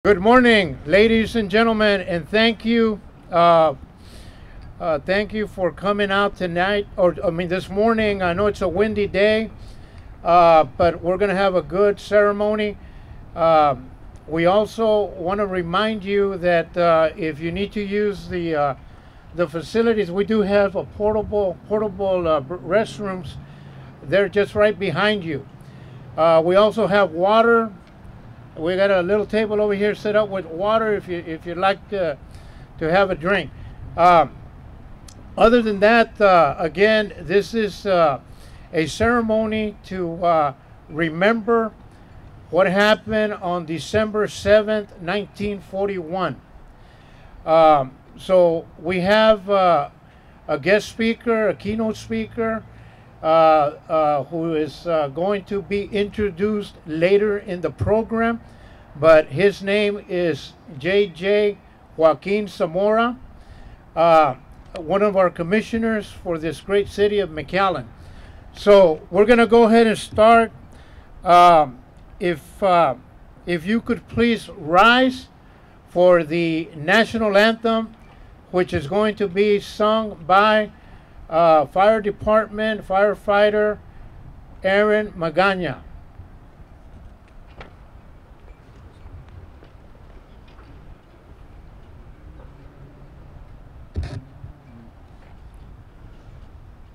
Good morning, ladies and gentlemen, and thank you for coming out tonight. Or I mean, this morning. I know it's a windy day, but we're going to have a good ceremony. We also want to remind you that if you need to use the facilities, we do have a portable restrooms. They're just right behind you. We also have water. We got a little table over here set up with water if you'd like to have a drink. Other than that, again, this is a ceremony to remember what happened on December 7th, 1941. So we have a guest speaker, a keynote speaker, who is going to be introduced later in the program, but his name is J.J. Joaquin Zamora, one of our commissioners for this great city of McAllen. So we're going to go ahead and start. If you could please rise for the national anthem, which is going to be sung by Fire Department firefighter Aaron Magana.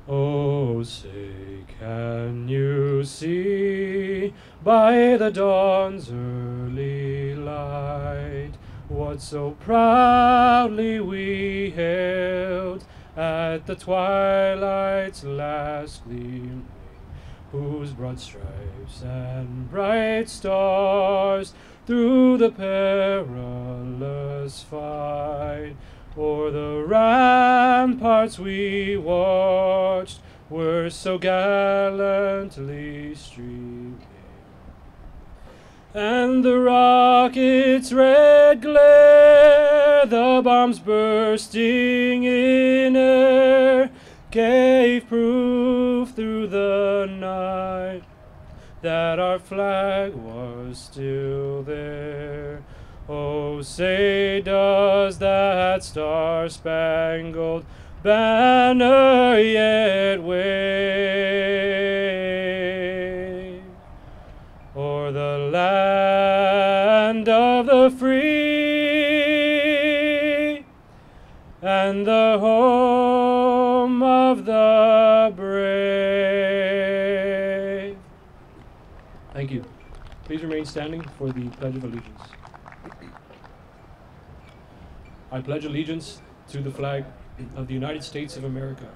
Oh, say, can you see by the dawn's early light what so proudly we hailed at the twilight's last gleaming, whose broad stripes and bright stars through the perilous fight o'er the ramparts we watched were so gallantly streaming, and the rocket's red glare, the bombs bursting in air, gave proof through the night that our flag was still there. Oh, say, does that star-spangled banner yet wave o'er the land of the free and the home of the brave? Thank you. Please remain standing for the Pledge of Allegiance. I pledge allegiance to the flag of the United States of America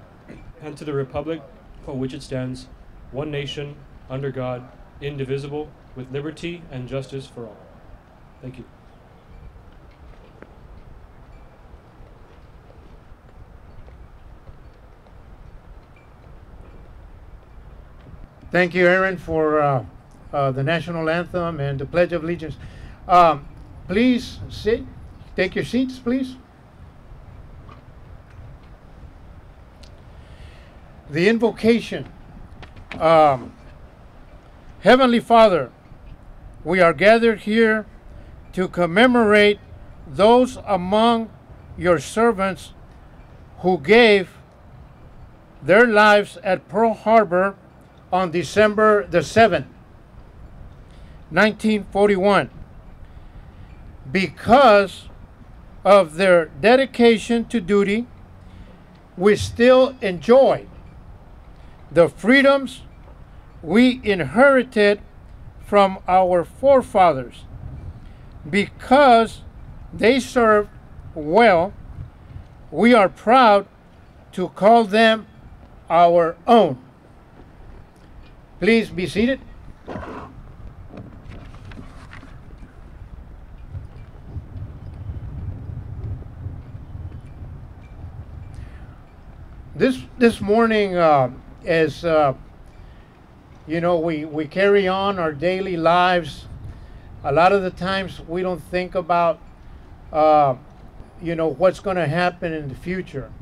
and to the republic for which it stands, one nation, under God, indivisible, with liberty and justice for all. Thank you. Thank you, Aaron, for the national anthem and the Pledge of Allegiance. Please sit. Take your seats, please. The invocation. Heavenly Father, we are gathered here to commemorate those among your servants who gave their lives at Pearl Harbor on December the 7th, 1941. Because of their dedication to duty, we still enjoy the freedoms we inherited from our forefathers. Because they served well, we are proud to call them our own. Please be seated. This morning, as you know, we carry on our daily lives. A lot of the times we don't think about what's going to happen in the future.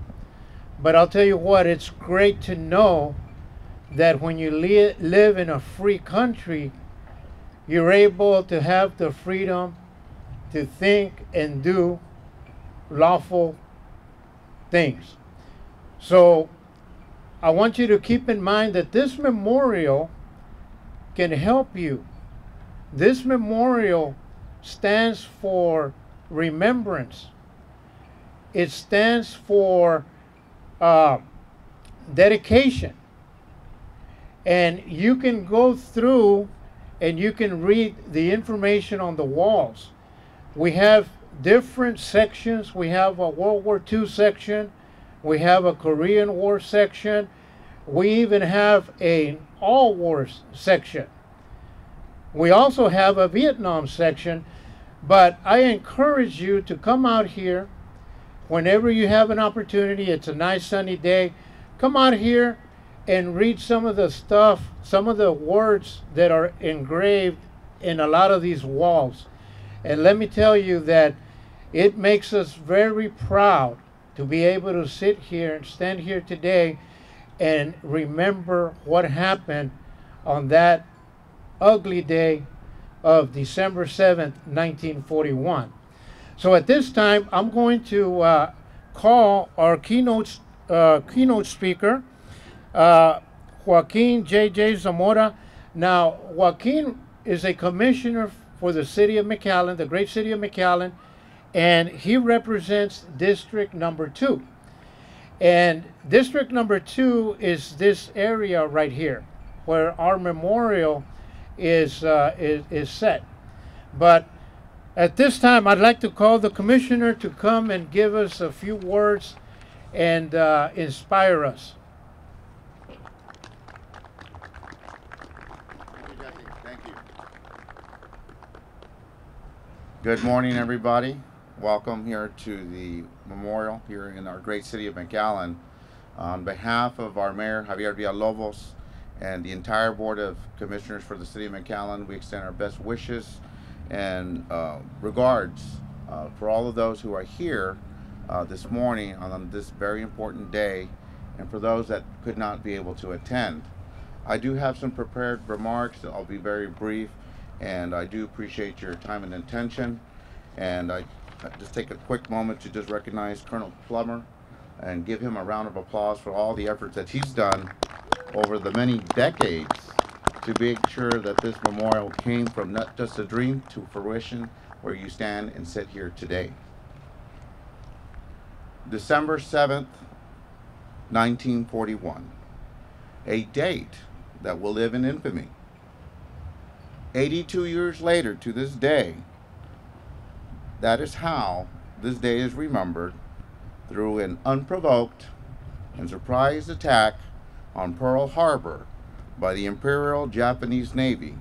But I'll tell you what, it's great to know that when you live in a free country, you're able to have the freedom to think and do lawful things. So I want you to keep in mind that this memorial can help you. This memorial stands for remembrance. It stands for dedication. And you can go through and you can read the information on the walls. We have different sections. We have a World War II section. We have a Korean War section. We even have an all wars section. We also have a Vietnam section. But I encourage you to come out here whenever you have an opportunity. It's a nice sunny day. Come out here and read some of the stuff, some of the words that are engraved in a lot of these walls. And let me tell you that it makes us very proud to be able to sit here and stand here today and remember what happened on that ugly day of December 7th, 1941. So at this time, I'm going to call our keynote speaker, Joaquin J.J. Zamora. Now, Joaquin is a commissioner for the city of McAllen, the great city of McAllen, and he represents District Number 2. And District Number 2 is this area right here, where our memorial is set. But at this time, I'd like to call the commissioner to come and give us a few words and inspire us. Thank you. Good morning, everybody. Welcome here to the memorial here in our great city of McAllen. On behalf of our mayor, Javier Villalobos, and the entire board of commissioners for the city of McAllen, we extend our best wishes and regards for all of those who are here this morning on this very important day, and for those that could not be able to attend. I do have some prepared remarks. I'll be very brief, and I do appreciate your time and attention. And I just take a quick moment to just recognize Colonel Plummer and give him a round of applause for all the efforts that he's done over the many decades to make sure that this memorial came from not just a dream to fruition, where you stand and sit here today. December 7th, 1941, a date that will live in infamy. 82 years later to this day, that is how this day is remembered, through an unprovoked and surprise attack on Pearl Harbor by the Imperial Japanese Navy,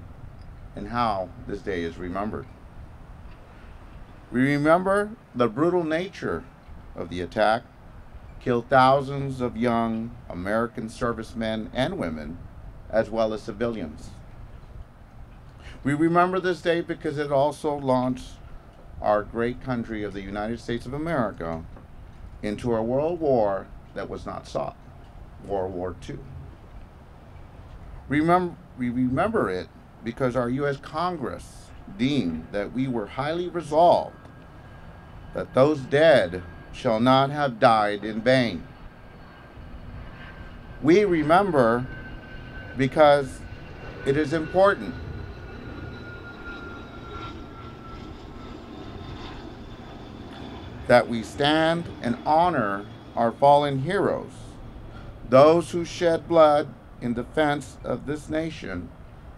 and how this day is remembered. We remember the brutal nature of the attack, killed thousands of young American servicemen and women, as well as civilians. We remember this day because it also launched our great country of the United States of America into a world war that was not sought, World War II. We remember it because our U.S. Congress deemed that we were highly resolved that those dead shall not have died in vain. We remember because it is important that we stand and honor our fallen heroes, those who shed blood in defense of this nation,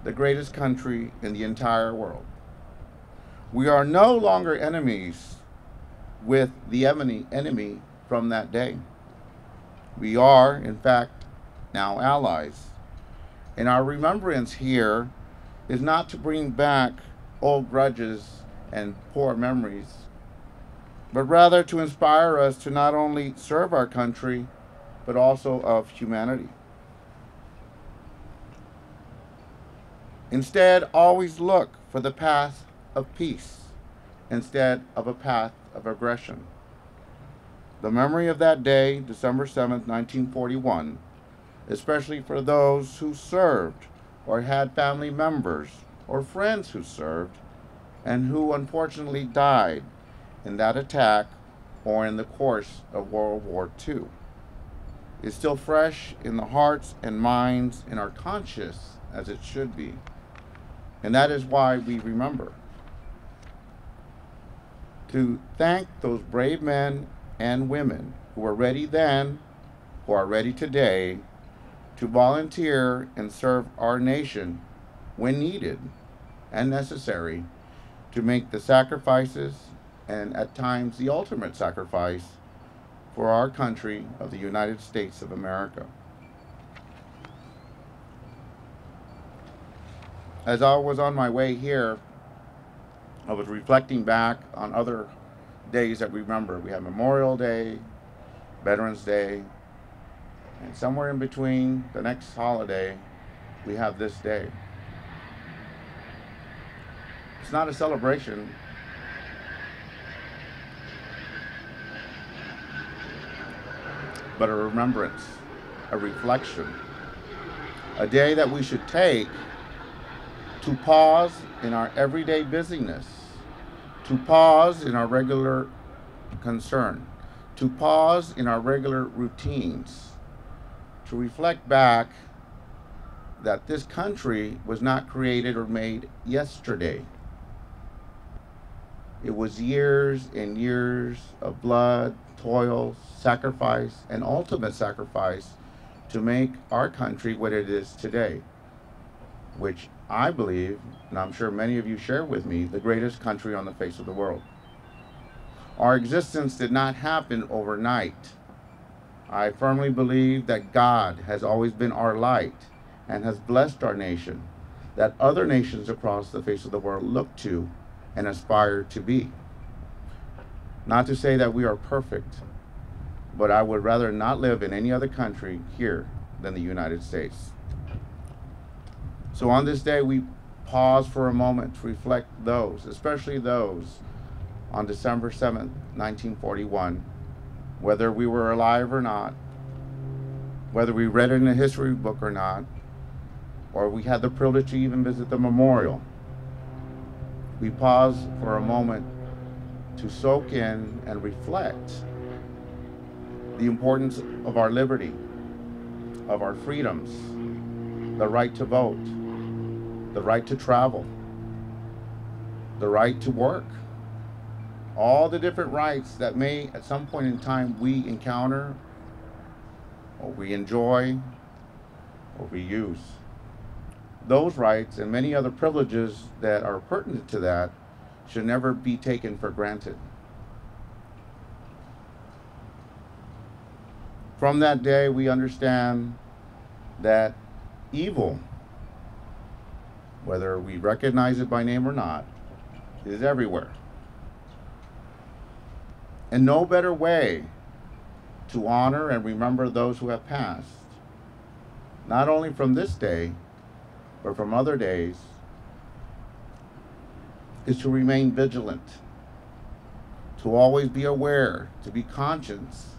the greatest country in the entire world. We are no longer enemies with the enemy from that day. We are, in fact, now allies. And our remembrance here is not to bring back old grudges and poor memories, but rather to inspire us to not only serve our country, but also of humanity. Instead, always look for the path of peace instead of a path of aggression. The memory of that day, December 7th, 1941, especially for those who served or had family members or friends who served, and who unfortunately died in that attack or in the course of World War II, is still fresh in the hearts and minds and our conscious as it should be. And that is why we remember. To thank those brave men and women who were ready then, who are ready today, to volunteer and serve our nation when needed and necessary, to make the sacrifices, and at times the ultimate sacrifice, for our country of the United States of America. As I was on my way here, I was reflecting back on other days that we remember. We have Memorial Day, Veterans Day, and somewhere in between the next holiday, we have this day. It's not a celebration. But a remembrance, a reflection, a day that we should take to pause in our everyday busyness, to pause in our regular concern, to pause in our regular routines, to reflect back that this country was not created or made yesterday. It was years and years of blood, toil, sacrifice, and ultimate sacrifice to make our country what it is today, which I believe, and I'm sure many of you share with me, the greatest country on the face of the world. Our existence did not happen overnight. I firmly believe that God has always been our light and has blessed our nation, that other nations across the face of the world look to and aspire to be. Not to say that we are perfect, but I would rather not live in any other country here than the United States. So on this day, we pause for a moment to reflect those, especially those on December 7th, 1941, whether we were alive or not, whether we read it in a history book or not, or we had the privilege to even visit the memorial. We pause for a moment to soak in and reflect the importance of our liberty, of our freedoms, the right to vote, the right to travel, the right to work, all the different rights that may at some point in time we encounter or we enjoy or we use. Those rights and many other privileges that are pertinent to that should never be taken for granted. From that day, we understand that evil, whether we recognize it by name or not, is everywhere. And no better way to honor and remember those who have passed, not only from this day, but from other days, is to remain vigilant, to always be aware, to be conscious,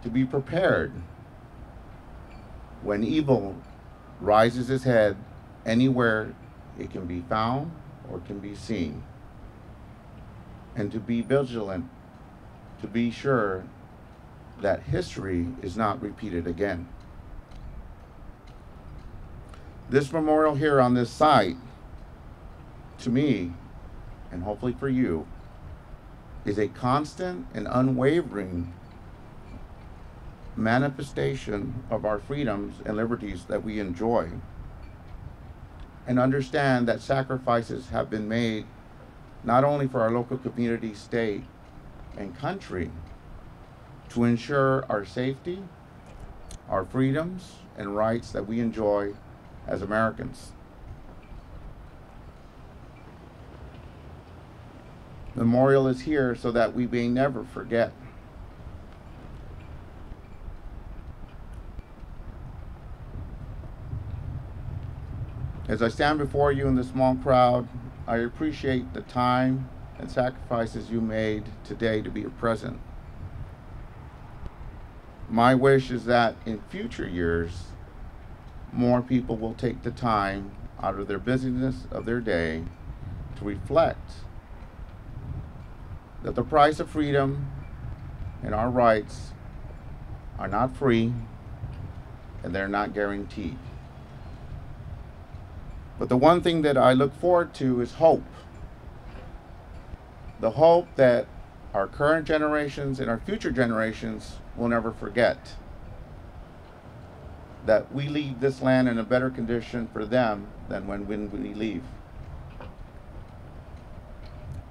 to be prepared when evil rises its head anywhere it can be found or can be seen, and to be vigilant, to be sure that history is not repeated again. This memorial here on this site, to me, and hopefully for you, is a constant and unwavering manifestation of our freedoms and liberties that we enjoy. And understand that sacrifices have been made not only for our local community, state, and country to ensure our safety, our freedoms, and rights that we enjoy as Americans. The memorial is here so that we may never forget. As I stand before you in this small crowd, I appreciate the time and sacrifices you made today to be present. My wish is that in future years, more people will take the time out of their busyness of their day to reflect that the price of freedom and our rights are not free and they're not guaranteed. But the one thing that I look forward to is hope. The hope that our current generations and our future generations will never forget. That we leave this land in a better condition for them than when we leave.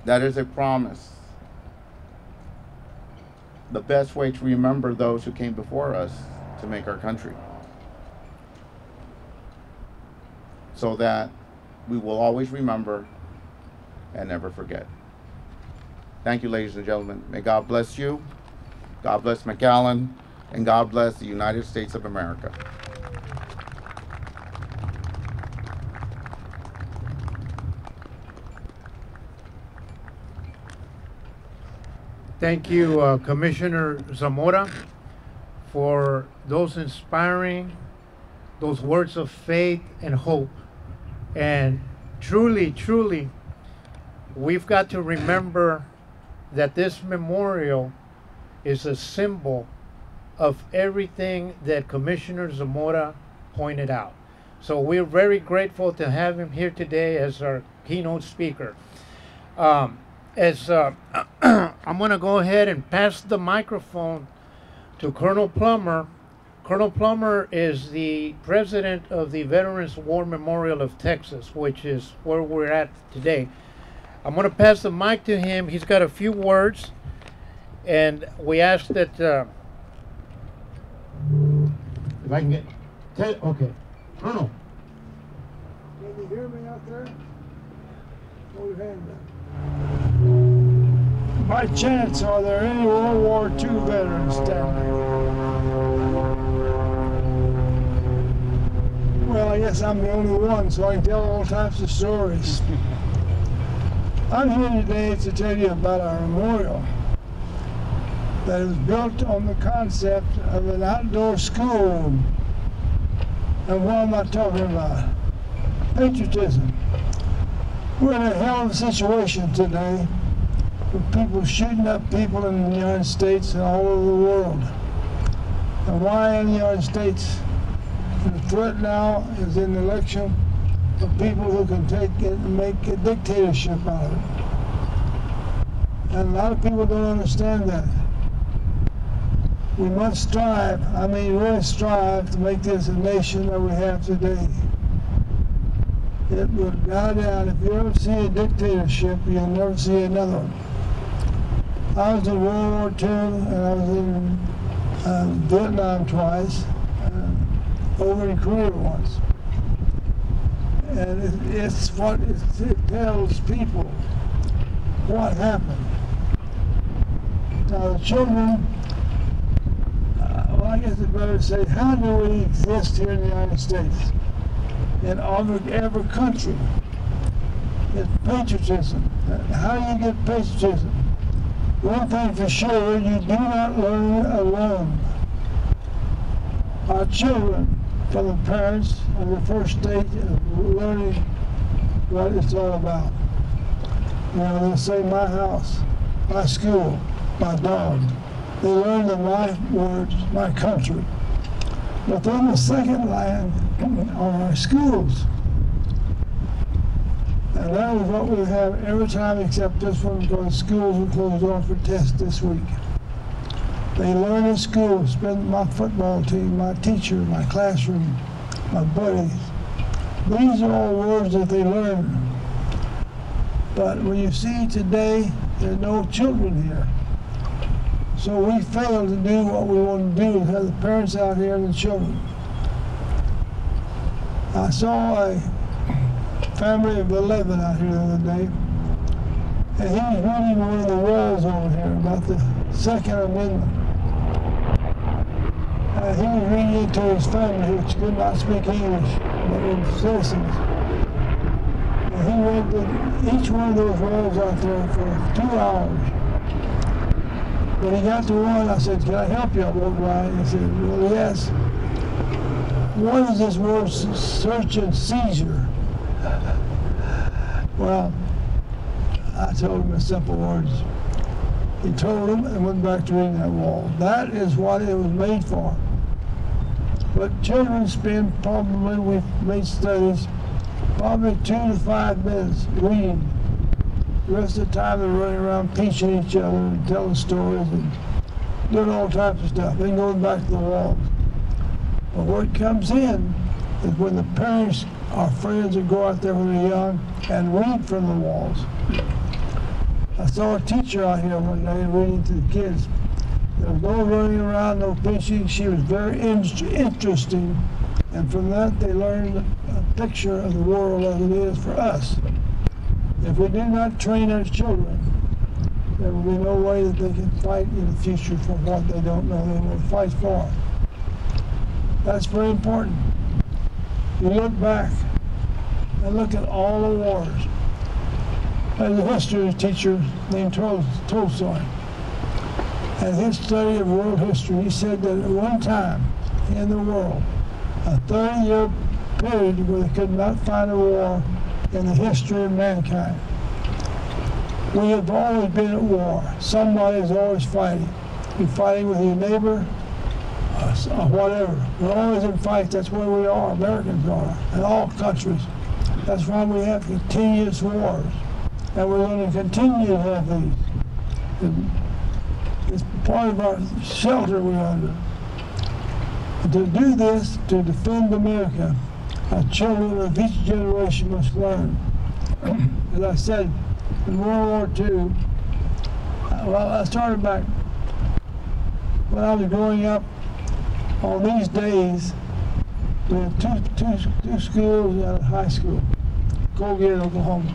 That is a promise. The best way to remember those who came before us to make our country. So that we will always remember and never forget. Thank you, ladies and gentlemen. May God bless you, God bless McAllen, and God bless the United States of America. Thank you, Commissioner Zamora, for those inspiring, those words of faith and hope. And truly, truly, we've got to remember that this memorial is a symbol of everything that Commissioner Zamora pointed out. So we're very grateful to have him here today as our keynote speaker. I'm going to go ahead and pass the microphone to Colonel Plummer. Colonel Plummer is the president of the Veterans War Memorial of Texas, which is where we're at today. I'm going to pass the mic to him. He's got a few words, and we ask that if I can get okay, Colonel. Can you hear me out there? Hold your hand up. By chance, are there any World War II veterans down there? Well, I guess I'm the only one, so I can tell all types of stories. I'm here today to tell you about our memorial that is built on the concept of an outdoor school. And what am I talking about? Patriotism. We're in a hell of a situation today with people shooting up people in the United States and all over the world. And why in the United States? The threat now is an election of people who can take it and make a dictatorship out of it. And a lot of people don't understand that. We must strive, I mean really strive, to make this a nation that we have today. It will die down. If you ever see a dictatorship, you'll never see another one. I was in World War II and I was in Vietnam twice, over in Korea once. And it's what it tells people what happened. Now the children, well, I guess it's better to say, how do we exist here in the United States? In every country. It's patriotism. How do you get patriotism? One thing for sure, you do not learn alone. Our children, from the parents, are the first stage of learning what it's all about. You know, they'll say my house, my school, my dog. They learn the my words, my country. But then the second line are our schools. And that is what we have every time except this one, because schools were closed off for tests this week. They learn in school, spend my football team, my teacher, my classroom, my buddies. These are all words that they learn. But when you see today, there are no children here. So we fail to do what we want to do, have the parents out here and the children. I saw a family of 11 out here the other day, and he was reading one of the rules over here about the Second Amendment. He was reading it to his family, which could not speak English, but were citizens. And he read each one of those rules out there for 2 hours. When he got to one, I said, "Can I help you?" I walked by. He said, "Well, yes." What is this word, search and seizure? Well, I told him in simple words. He told him and went back to reading that wall. That is what it was made for. But children spend probably, we've made studies, probably 2 to 5 minutes reading. The rest of the time they're running around pinching each other and telling stories and doing all types of stuff, then going back to the walls. But where it comes in is when the parents or friends that go out there when they're young and read from the walls. I saw a teacher out here one day reading to the kids. There was no running around, no pinching. She was very interesting, and from that they learned a picture of the world as it is for us. If we do not train our children, there will be no way that they can fight in the future for what they don't know they will fight for. That's very important. You look back and look at all the wars. There's a history teacher named Tolstoy. And his study of world history, he said that at one time in the world, a 30-year period where they could not find a war in the history of mankind. We have always been at war. Somebody is always fighting. You're fighting with your neighbor, or whatever. We're always in fights. That's where we are. Americans are, in all countries. That's why we have continuous wars. And we're going to continue to have these. It's part of our shelter we're under. And to do this, to defend America, our children of each generation must learn. As I said, in World War II, well, I started back when I was growing up. On these days, we had two schools and a high school, Colgate, Oklahoma.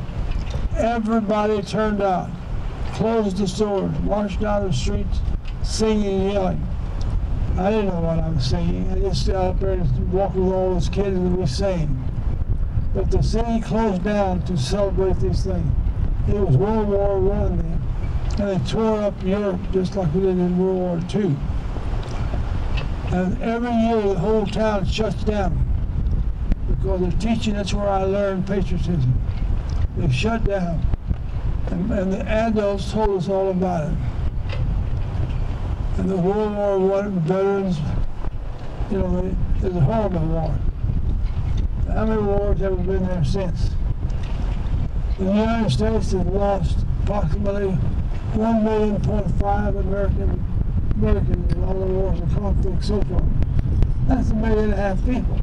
Everybody turned out, closed the stores, marched down the streets, singing and yelling. I didn't know what I was singing. I just stood up there and walked with all those kids and we sang. But the city closed down to celebrate these things. It was World War I then. And they tore up Europe just like we did in World War II. And every year the whole town shuts down because they're teaching, that's where I learned patriotism. They shut down. And the adults told us all about it. And the World War I veterans, you know, there's a horrible war. How many wars have we been there since? The United States has lost approximately 1.5 million Americans in all the wars and conflicts so far. That's 1.5 million people.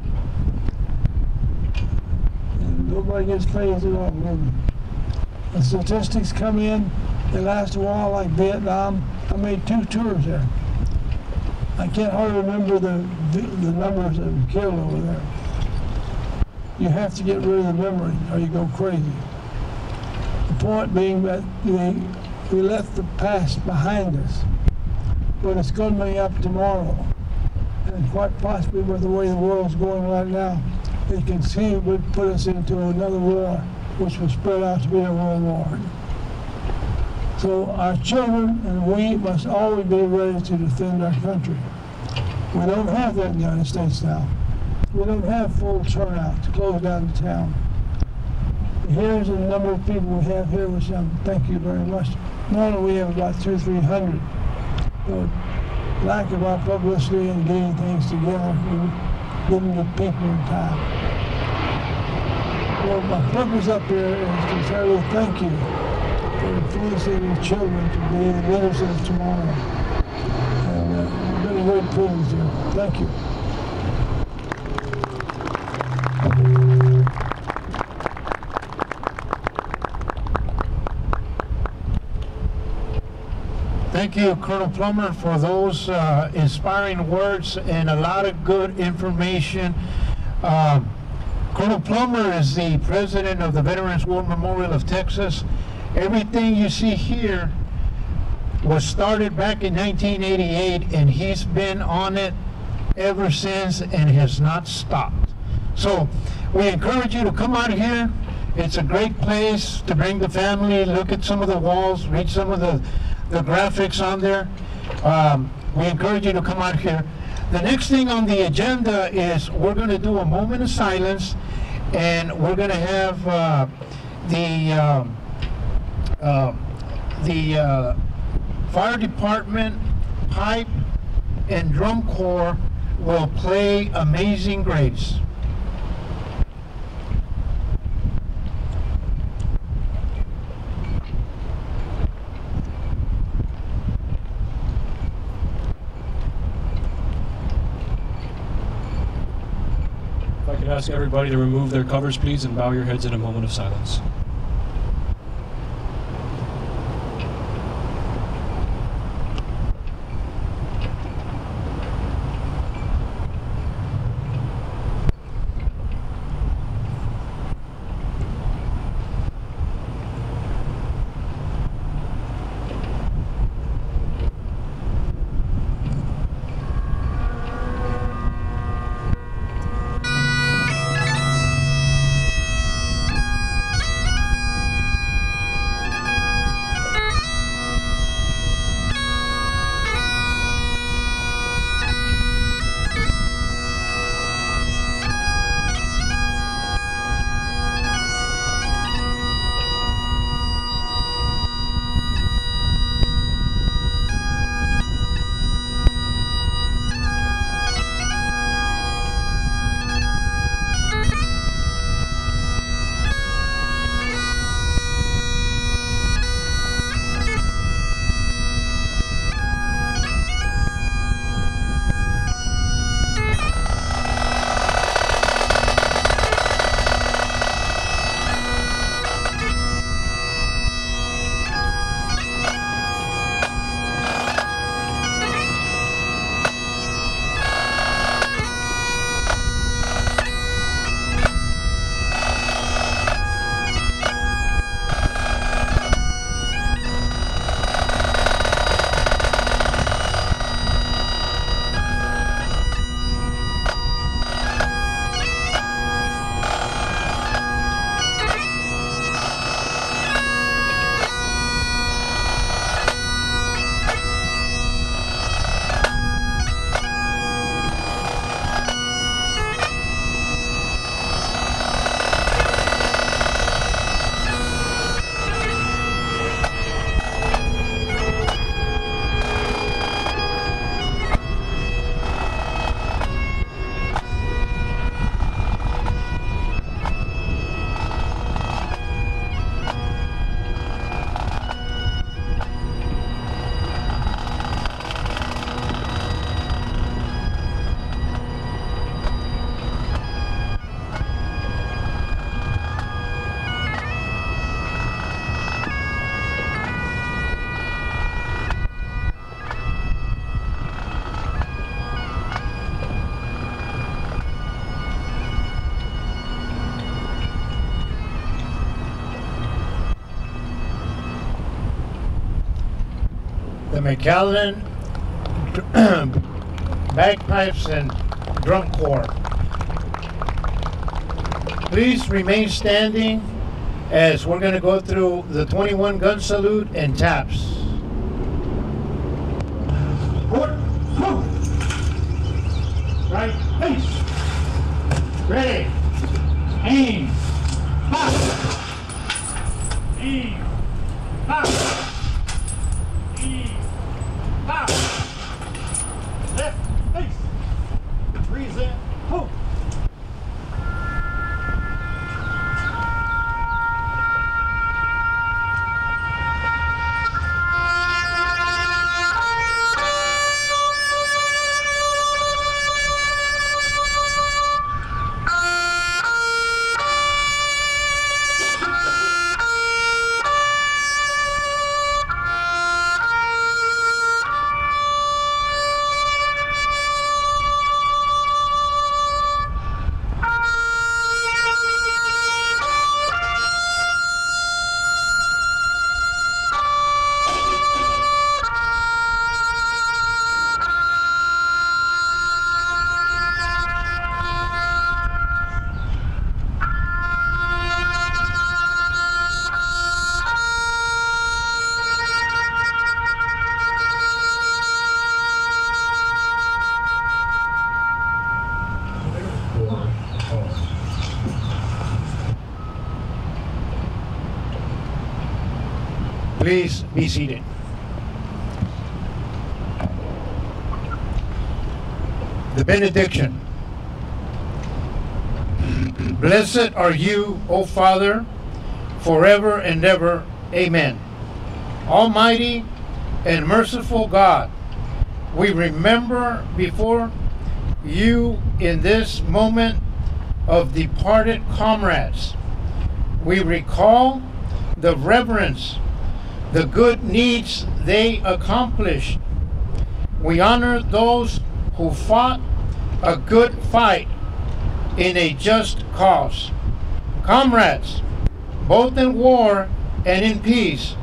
And nobody gets praised at all. The statistics come in, they last a while, like Vietnam. I made 2 tours there. I can't hardly remember the numbers that were killed over there. You have to get rid of the memory or you go crazy. The point being that we left the past behind us, but it's going to be up tomorrow. And quite possibly with the way the world's going right now, it conceivably put us into another war, which will spread out to be a world war. So our children and we must always be ready to defend our country. We don't have that in the United States now. We don't have full turnout to close down the town. Here's the number of people we have here, which I thank you very much. Normally we have about 200 or 300. So lack of our publicity and getting things together, we didn't get people in time. Well, my purpose up here is to tell you thank you for influencing your children to be the leaders of tomorrow. And it's been a great privilege here. Thank you. Thank you, Colonel Plummer, for those inspiring words and a lot of good information. Colonel Plummer is the president of the Veterans War Memorial of Texas. Everything you see here was started back in 1988, and he's been on it ever since and has not stopped. So we encourage you to come out here. It's a great place to bring the family, look at some of the walls, read some of the graphics on there. We encourage you to come out here. The next thing on the agenda is we're going to do a moment of silence, and we're going to have The fire department, pipe, and drum corps will play Amazing Grace. If I could ask everybody to remove their covers, please, and bow your heads in a moment of silence. The McAllen bagpipes and drum corps. Please remain standing as we're going to go through the 21 gun salute and taps. Right, face. Ready. Aim. Pop. Aim. Pop. Aim. Pop. Left. Face. Present. Hope. Please be seated. The benediction. Blessed are you, O Father, forever and ever. Amen. Almighty and merciful God, we remember before you in this moment of departed comrades. We recall the reverence, the good deeds they accomplished. We honor those who fought a good fight in a just cause. Comrades, both in war and in peace,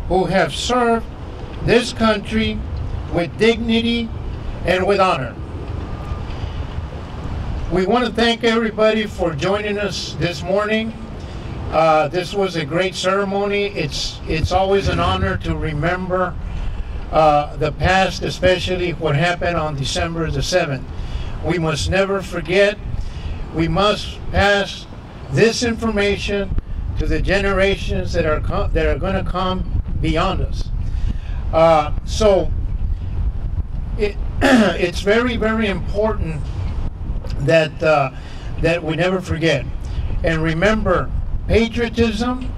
who have served this country with dignity and with honor. We want to thank everybody for joining us this morning. This was a great ceremony. It's always an honor to remember the past, especially what happened on December the 7th. We must never forget. We must pass this information to the generations that are going to come beyond us. So it's very, very important that we never forget. And remember, patriotism,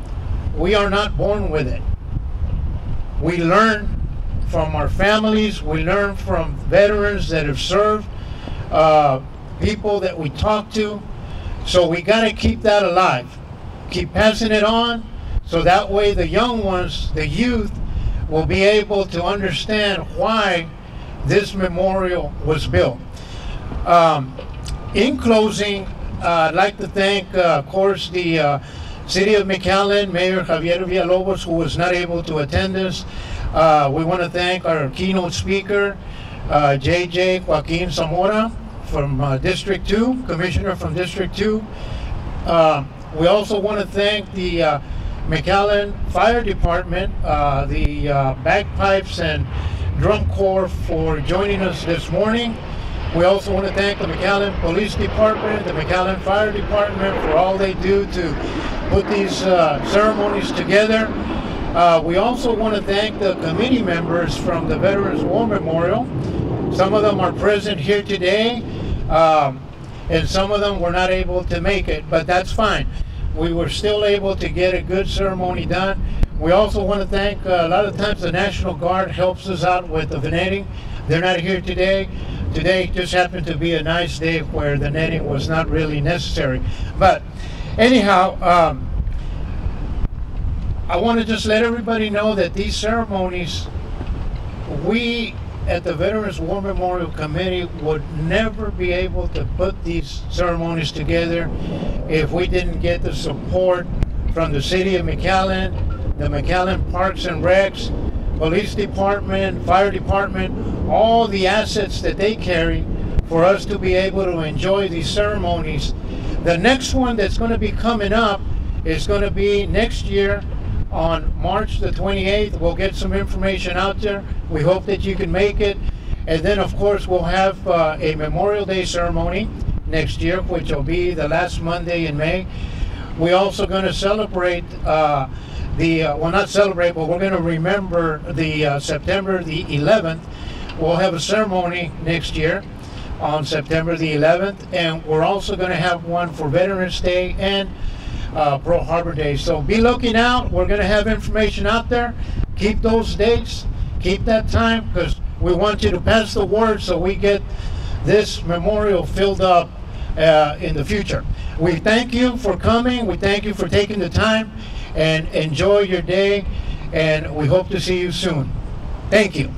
we are not born with it. We learn from our families, we learn from veterans that have served, people that we talk to. So we got to keep that alive. Keep passing it on, so that way the young ones, the youth, will be able to understand why this memorial was built. In closing, I'd like to thank, of course, the City of McAllen, Mayor Javier Villalobos, who was not able to attend this. We want to thank our keynote speaker, JJ Joaquin Zamora from District 2, Commissioner from District 2. We also want to thank the McAllen Fire Department, the Bagpipes and Drum Corps for joining us this morning. We also want to thank the McAllen Police Department, the McAllen Fire Department for all they do to put these ceremonies together. We also want to thank the committee members from the Veterans War Memorial. Some of them are present here today, and some of them were not able to make it, but that's fine. We were still able to get a good ceremony done. We also want to thank, a lot of times the National Guard helps us out with the netting. They're not here today. Today just happened to be a nice day where the netting was not really necessary. But anyhow, I want to just let everybody know that these ceremonies, we at the Veterans War Memorial Committee would never be able to put these ceremonies together if we didn't get the support from the City of McAllen, the McAllen Parks and Recs, Police Department, Fire Department, all the assets that they carry for us to be able to enjoy these ceremonies. The next one that's going to be coming up is going to be next year on March the 28th. We'll get some information out there. We hope that you can make it. And then, of course, we'll have a Memorial Day ceremony next year, which will be the last Monday in May. We're also going to celebrate well, not celebrate, but we're going to remember the September the 11th. We'll have a ceremony next year on September the 11th, and we're also going to have one for Veterans Day and Pearl Harbor Day. So be looking out. We're going to have information out there. Keep those dates. Keep that time, because we want you to pass the word so we get this memorial filled up in the future. We thank you for coming. We thank you for taking the time, and enjoy your day, and we hope to see you soon. Thank you.